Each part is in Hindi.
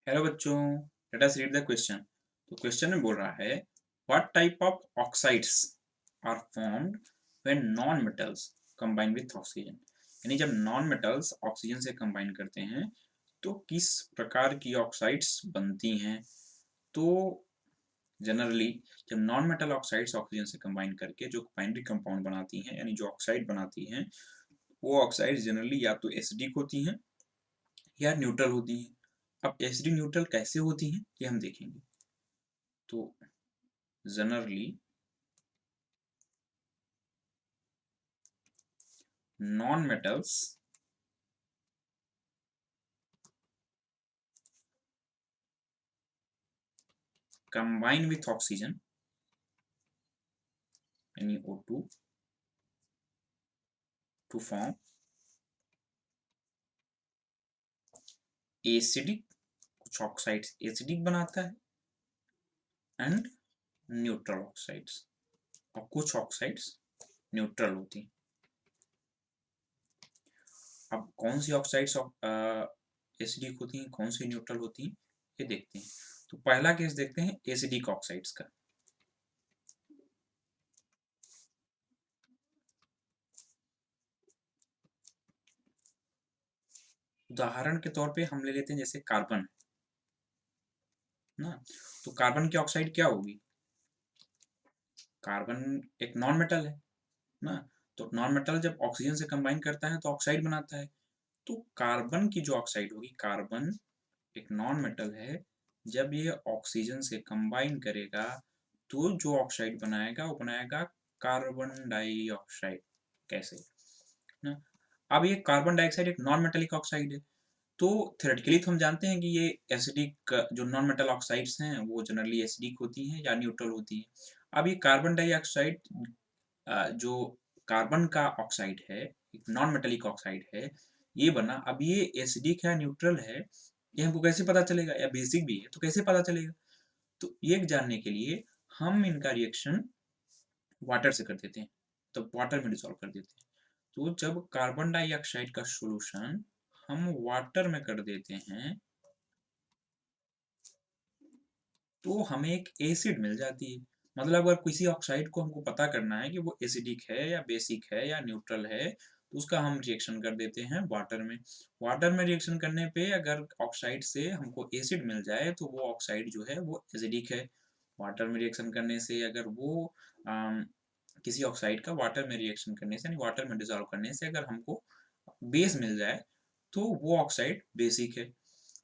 हेलो बच्चों, let us read the question. तो क्वेश्चन में बोल रहा है what type of oxides are formed when non metals combine with oxygen. यानी जब नॉन मेटल्स ऑक्सीजन से कंबाइन करते हैं तो किस प्रकार की ऑक्साइड्स बनती हैं। तो जनरली जब नॉन मेटल ऑक्साइड्स ऑक्सीजन से कंबाइन करके जो बाइनरी कंपाउंड बनाती हैं यानी जो ऑक्साइड बनाती हैं, वो ऑक्साइड जनरली या तो एसिडिक होती हैं या न्यूट्रल होती हैं। अब एसिडिक न्यूट्रल कैसे होती हैं ये हम देखेंगे। तो generally non metals combine with oxygen NeO2 to form acidic, कुछ ऑक्साइड्स एसिडिक बनाता है एंड न्यूट्रल ऑक्साइड्स, और कुछ ऑक्साइड्स न्यूट्रल होती हैं। अब कौन सी ऑक्साइड्स एसिडिक होती हैं, कौन सी न्यूट्रल होती हैं, ये देखते हैं। तो पहला केस देखते हैं एसिडिक ऑक्साइड्स का। उदाहरण के तौर पे हम ले लेते हैं जैसे कार्बन ना। तो कार्बन की ऑक्साइड क्या होगी? कार्बन एक नॉन मेटल है ना। तो नॉन मेटल जब ऑक्सीजन से कंबाइन करता है तो ऑक्साइड बनाता है। तो कार्बन की जो ऑक्साइड होगी, कार्बन एक नॉन मेटल है, जब ये ऑक्सीजन से कंबाइन करेगा तो जो ऑक्साइड बनाएगा वो बनाएगा कार्बन डाइऑक्साइड। कैसे ना? अब ये कार्बन डाइऑक्साइड एक नॉन मेटेलिक ऑक्साइड है, तो थ्योरेटिकली तो हम जानते हैं कि ये एसिडिक जो नॉन मेटल ऑक्साइड्स हैं वो जनरली एसिडिक होती हैं या न्यूट्रल होती हैं। अब ये कार्बन डाइऑक्साइड जो कार्बन का ऑक्साइड है, एक नॉन मेटेलिक ऑक्साइड है, ये बना। अब ये एसिडिक है न्यूट्रल है, ये हमको कैसे पता चलेगा? या बेसिक भी है तो कैसे पता चलेगा? तो ये जानने के लिए हम इनका रिएक्शन वाटर से कर देते हैं, तो वाटर में डिसॉल्व कर देते हैं। तो जब कार्बन डाइऑक्साइड का सॉल्यूशन हम वाटर में कर देते हैं तो हमें एक एसिड मिल जाती है। मतलब अगर किसी ऑक्साइड को हमको पता करना है कि वो एसिडिक है या बेसिक है या न्यूट्रल है, तो उसका हम रिएक्शन कर देते हैं वाटर में। वाटर में रिएक्शन करने पे अगर ऑक्साइड से हमको एसिड मिल जाए तो वो ऑक्साइड जो है वो एसिडिक है। वाटर में रिएक्शन करने से अगर वो किसी ऑक्साइड का वाटर में रिएक्शन करने से यानी वाटर में डिजॉल्व करने से अगर हमको बेस मिल जाए तो वो ऑक्साइड बेसिक है।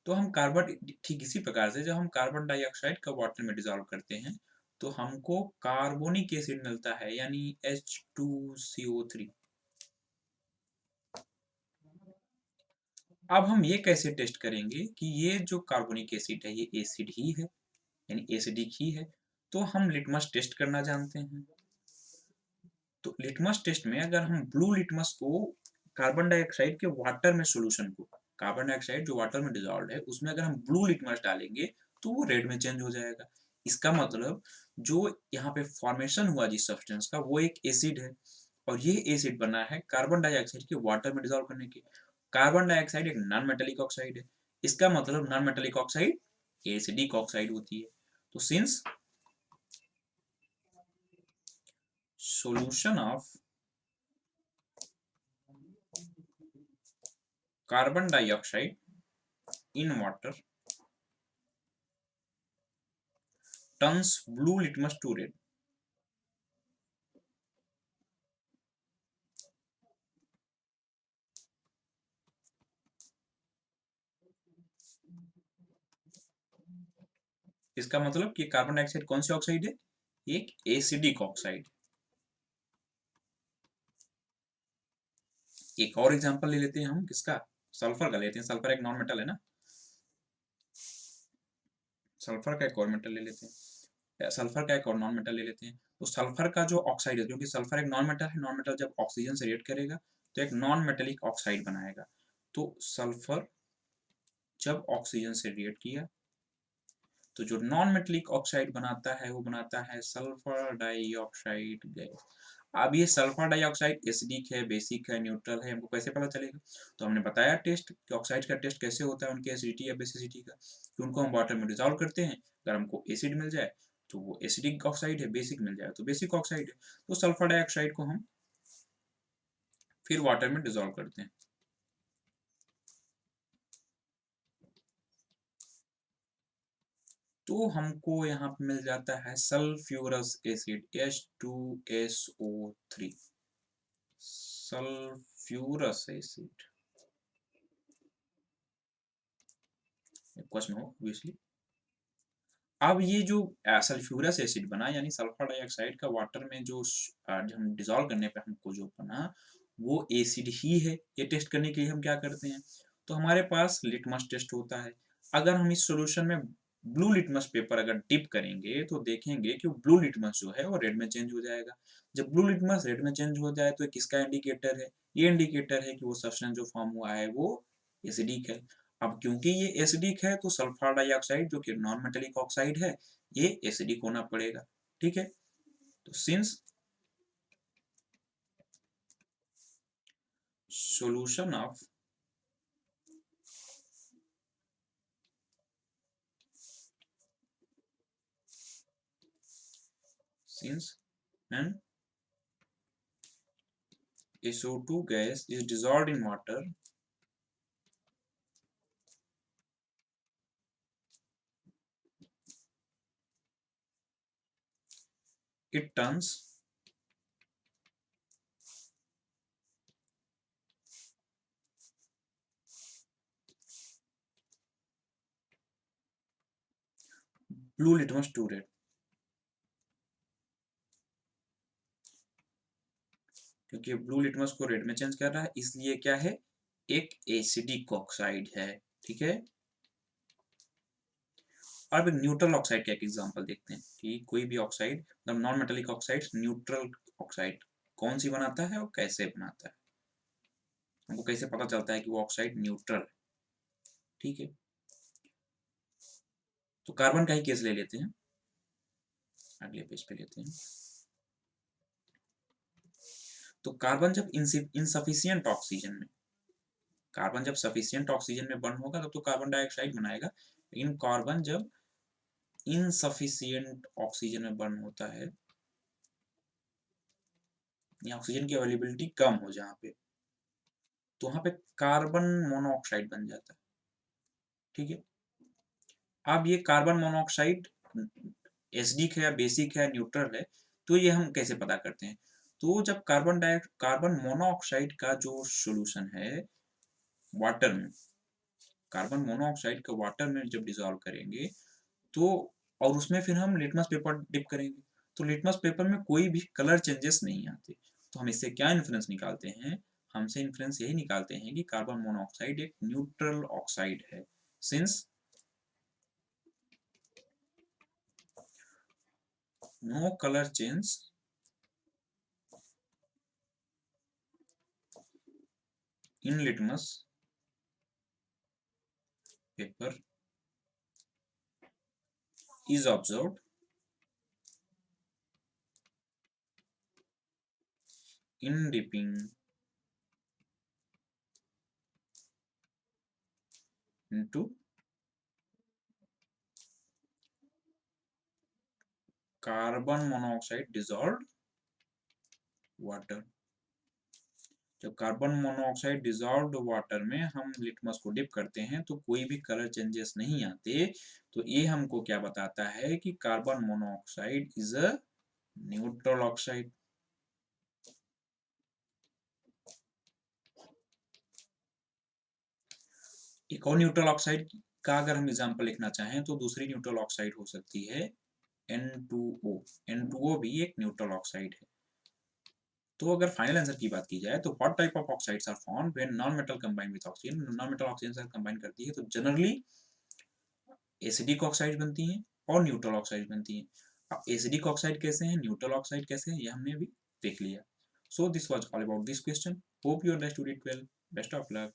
तो हम कार्बन ठीक इसी प्रकार से जब हम कार्बन डाइऑक्साइड का वाटर में डिजॉल्व करते हैं तो हमको कार्बोनिक एसिड मिलता है यानी H2CO3। अब हम ये कैसे टेस्ट करेंगे कि ये जो कार्बोनिक एसिड है ये एसिड ही है यानी एसिडिक ही है? तो हम लिटमस टेस्ट करना जानते हैं। तो लिटमस टेस्ट में अगर हम ब्लू लिटमस को कार्बन डाइऑक्साइड के वाटर में सॉल्यूशन को, कार्बन डाइऑक्साइड जो वाटर में डिजॉल्व है उसमें अगर हम ब्लू लिटमस डालेंगे तो वो रेड में चेंज हो जाएगा। इसका मतलब जो यहाँ पे फॉर्मेशन हुआ जिस सब्सटेंस का वो एक एसिड है, और ये एसिड बना है कार्बन डाइऑक्साइड के वाटर में डिजॉल्व करने के। कार्बन डाइऑक्साइड एक नॉन मेटेलिक ऑक्साइड है, इसका मतलब non metallic oxide acidic oxide होती है। तो since solution of carbon dioxide in water turns blue litmus to red। इसका मतलब कि कार्बन डाइऑक्साइड कौन सी ऑक्साइड है? एक एसिडिक ऑक्साइड। एक और एग्जांपल ले लेते हैं हम, किसका? सल्फर का लेते हैं। सल्फर एक नॉन मेटल है ना। सल्फर का एक और मेटल ले लेते हैं, सल्फर का एक और नॉन मेटल ले लेते हैं। तो सल्फर का जो ऑक्साइड है, क्योंकि सल्फर एक नॉन मेटल है, नॉन मेटल जब ऑक्सीजन से रिएक्ट करेगा तो एक नॉन मेटेलिक ऑक्साइड बनाएगा। तो सल्फर जब ऑक्सीजन से रिएक्ट किया तो जो नॉन मेटेलिक ऑक्साइड बनाता है वो बनाता है सल्फर डाइऑक्साइड गैस। अब ये सल्फर डाइऑक्साइड एसिडिक है, बेसिक है, न्यूट्रल है, हमको कैसे पता चलेगा? तो हमने बताया टेस्ट कि ऑक्साइड का टेस्ट कैसे होता है उनकी एसिडिटी या बेसिसिटी का, कि उनको हम वाटर में डिसॉल्व करते हैं, अगर हमको एसिड मिल जाए तो वो एसिडिक ऑक्साइड है, बेसिक मिल जाए तो बेसिक ऑक्साइड है। तो सल्फर डाइऑक्साइड को हम फिर वाटर में डिसॉल्व करते हैं। तो हमको यहाँ पे मिल जाता है sulphurous acid H2SO3, sulphurous acid. Question हो ऑब्वियसली। अब ये जो सल्फ्यूरस एसिड बना यानी सल्फर डाइऑक्साइड का वाटर में जो हम डिसॉल्व करने पे हमको जो बना वो एसिड ही है। ये टेस्ट करने के लिए हम क्या करते हैं, तो हमारे पास लिटमस टेस्ट होता है। अगर हम इस सॉल्यूशन में ब्लू लिटमस पेपर अगर डिप करेंगे तो देखेंगे कि ब्लू लिटमस जो है वो रेड में चेंज हो जाएगा। जब ब्लू लिटमस रेड में चेंज हो जाए तो ये किसका इंडिकेटर है? ये इंडिकेटर है कि वो सब्सटेंस जो फॉर्म हुआ है वो एसिडिक है। अब क्योंकि ये एसिडिक है तो सल्फर डाइऑक्साइड जो कि नॉन मेटेलिक ऑक्साइड है ये एसिडिक होना पड़ेगा। ठीक है, तो since solution of since an SO2 gas is dissolved in water, it turns blue litmus to red। क्योंकि ब्लू लिटमस को रेड में चेंज कर रहा है इसलिए क्या है, एक एसिडिक ऑक्साइड है। ठीक है, अब न्यूट्रल ऑक्साइड का एक एग्जांपल देखते हैं कि कोई भी ऑक्साइड मतलब non metallic oxide neutral oxide कौन सी बनाता है और कैसे बनाता है, हमको कैसे पता चलता है कि वो ऑक्साइड न्यूट्रल है। ठीक है, तो कार्बन का ही केस ले लेते हैं, अगले पेज पे लेते हैं। तो कार्बन जब इनसफिशियंट ऑक्सीजन में, कार्बन जब सफिशियंट ऑक्सीजन में बर्न होगा तब तो कार्बन डाइऑक्साइड बनाएगा, लेकिन कार्बन जब इनसफिशियंट ऑक्सीजन में बर्न होता है या ऑक्सीजन की अवेलेबिलिटी कम हो जहाँ पे, तो वहां पे कार्बन मोनोऑक्साइड बन जाता है। ठीक है, अब ये कार्बन मोनोऑक्साइड एसिडिक है या बेसिक है न्यूट्रल है, तो ये हम कैसे पता करते हैं? तो जब कार्बन मोनोऑक्साइड का जो सॉल्यूशन है वाटर में, कार्बन मोनोऑक्साइड का वाटर में जब डिसॉल्व करेंगे तो और उसमें फिर हम लिटमस पेपर डिप करेंगे तो लिटमस पेपर में कोई भी कलर चेंजेस नहीं आते। तो हम इससे क्या इन्फ्रेंस निकालते हैं, हमसे इन्फ्रेंस यही निकालते हैं कि कार्बन मोनोऑक्साइड एक न्यूट्रल ऑक्साइड है, since no colour change in litmus paper is observed in dipping into carbon monoxide dissolved water. जब कार्बन मोनोऑक्साइड डिसॉल्व्ड वाटर में हम लिटमस को डिप करते हैं तो कोई भी कलर चेंजेस नहीं आते, तो ये हमको क्या बताता है कि carbon monoxide is a neutral oxide. एक और न्यूट्रल ऑक्साइड का अगर हम एग्जांपल लिखना चाहें तो दूसरी न्यूट्रल ऑक्साइड हो सकती है N2O। N2O भी एक न्यूट्रल ऑक्साइड है। तो अगर फाइनल आंसर की बात की जाए तो what type of oxides are formed when non metal combine with oxygen, non metal oxygen से कंबाइन करती है तो जनरली एसिडिक ऑक्साइड बनती हैं और न्यूट्रल ऑक्साइड बनती हैं। अब एसिडिक ऑक्साइड कैसे हैं, न्यूट्रल ऑक्साइड कैसे हैं, ये हमने अभी देख लिया। So this was all about this question. Hope you understood it well. Best of luck.